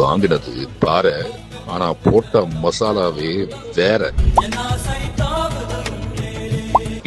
வாங்கினது பாரு, ஆனா போட்ட மசாலாவே வேற.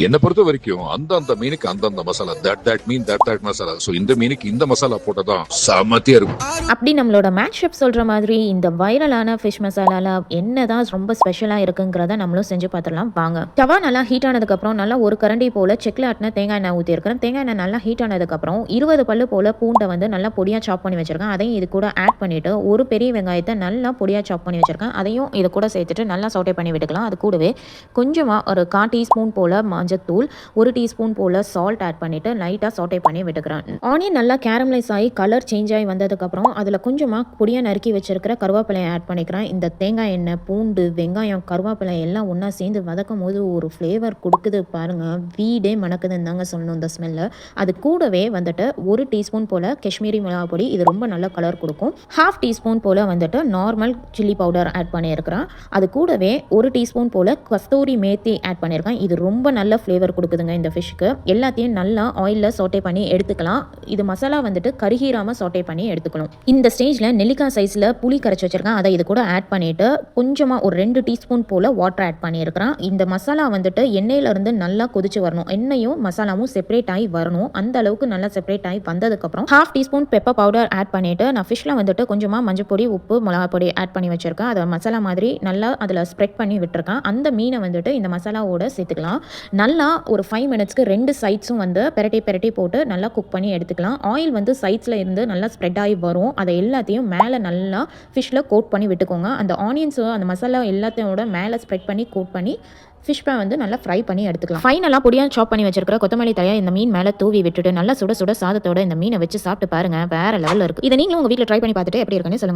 என்ன பொறுத்த வரைக்கும் அந்த மீனுக்கு அந்த masala, that mean that masala. So இந்த மீனுக்கு இந்த மசாலா போட்டதான் சமத்தியா இருக்கும். அப்படி நம்மளோட மேட் ஷெஃப் சொல்ற மாதிரி இந்த வைரலான ஃபிஷ் மசாலால என்னதான் ரொம்ப ஸ்பெஷலா இருக்குங்கிறத நம்மளும் செஞ்சு பார்த்துடலாம் வாங்க. தவா நல்லா ஹீட் ஆனதுக்கு அப்புறம் நல்லா ஒரு கரண்டி போல செக்ல ஆட்டின தேங்காய் எண்ணெய் ஊற்றி இருக்கிறேன். தேங்காய் எண்ணெய் நல்லா ஹீட் ஆனதுக்கு அப்புறம் 20 பல்லு போல பூண்டை வந்து நல்லா பொடியா சாப் பண்ணி வச்சிருக்கேன். அதையும் இது கூட ஆட் பண்ணிட்டு ஒரு பெரிய வெங்காயத்தை நல்லா பொடியா சாப் பண்ணி வச்சிருக்கேன். அதையும் இது கூட சேர்த்துட்டு நல்லா சௌட்டே பண்ணி விட்டுக்கலாம். அது கூடவே கொஞ்சமா ஒரு 1/4 டீஸ்பூன் போல மஞ்சத்தூள், 1 டீஸ்பூன் போல சால்ட் ஆட் பண்ணிட்டு லைட்டா சௌட்டே பண்ணி விட்டுக்கிறேன். ஆனியன் நல்லா கேரமலைஸ் ஆகி கலர் சேஞ்ச் ஆகி வந்ததுக்கு அப்புறம் அதில் கொஞ்சமாக பொடியாக நறுக்கி வச்சிருக்கிற கருவேப்பிலையை ஆட் பண்ணிக்கிறேன். இந்த தேங்காய் எண்ணெய், பூண்டு, வெங்காயம், கருவேப்பிலை எல்லாம் ஒன்றா சேர்ந்து வதக்கும் போது ஒரு ஃப்ளேவர் கொடுக்குது பாருங்கள். வீடே மணக்குதுன்னு தாங்க சொல்லணும் இந்த ஸ்மெல்லை. அது கூடவே வந்துட்டு 1 டீஸ்பூன் போல் காஷ்மீரி மிளகாய் பொடி, இது ரொம்ப நல்ல கலர் கொடுக்கும். 1/2 டீஸ்பூன் போல் வந்துட்டு நார்மல் சில்லி பவுடர் ஆட் பண்ணியிருக்கிறேன். அது கூடவே 1 டீஸ்பூன் போல் கஸ்தூரி மேத்தி ஆட் பண்ணியிருக்கேன். இது ரொம்ப நல்ல ஃப்ளேவர் கொடுக்குதுங்க இந்த ஃபிஷ்க்கு. எல்லாத்தையும் நல்லா ஆயிலில் சோட்டே பண்ணி எடுத்துக்கலாம். இது மசாலா வந்துட்டு கருகிராமல் சோட்டே பண்ணி எடுத்துக்கணும். இந்த ஸ்டேஜில் நெல்லிக்காய் சைஸில் புளி கரைச்சி வச்சிருக்கேன். அதை இது கூட ஆட் பண்ணிவிட்டு கொஞ்சமாக ஒரு 2 டீஸ்பூன் போல் வாட்டர் ஆட் பண்ணியிருக்கிறேன். இந்த மசாலா வந்துட்டு எண்ணெயிலேருந்து நல்லா கொதிச்சு வரணும். எண்ணெயும் மசாலாவும் செப்பரேட் ஆகி வரணும். அந்த அளவுக்கு நல்லா செப்பரேட் ஆகி வந்ததுக்கப்புறம் 1/2 டீஸ்பூன் பெப்பர் பவுடர் ஆட் பண்ணிவிட்டு நான் ஃபிஷ்ஷில் வந்துட்டு கொஞ்சமாக மஞ்சள் பொடி, உப்பு, மிளகா பொடி ஆட் பண்ணி வச்சுருக்கேன். அதை மசாலா மாதிரி நல்லா அதில் ஸ்ப்ரெட் பண்ணி விட்டுருக்கேன். அந்த மீனை வந்துட்டு இந்த மசாலாவோட சேர்த்துக்கலாம். நல்லா ஒரு 5 மினிட்ஸ்க்கு 2 சைட்ஸும் வந்து பெரட்டி போட்டு நல்லா குக் பண்ணி எடுத்துக்கலாம். ஆயில் வந்து சைட்ஸில் இருந்து நல்லா ஸ்ப்ரெட் ஆகி வரும். அதை எல்லாத்தையும் மேலே நல்லா ஃபிஷ்ஷில் கோட் பண்ணி விட்டுக்கோங்க. அந்த ஆனியன்ஸு அந்த மசாலா எல்லாத்தையோட மேலே ஸ்ப்ரெட் பண்ணி கோட் பண்ணி ஃபிஷ் பேன் வந்து நல்லா ஃப்ரை பண்ணி எடுத்துக்கலாம். ஃபைனலாக பொடியாக சாப் பண்ணி வச்சிருக்கிற கொத்தமல்லி தழையை இந்த மீன் மேலே தூவி விட்டுட்டு நல்லா சுட சுட சாதத்தோட இந்த மீனை வச்சு சாப்பிட்டு பாருங்க, வேற லெவலில் இருக்குது. இதை நீங்களும் உங்கள் வீட்டில் ட்ரை பண்ணி பார்த்துட்டு எப்படி இருக்குன்னு சொல்லுங்கள்.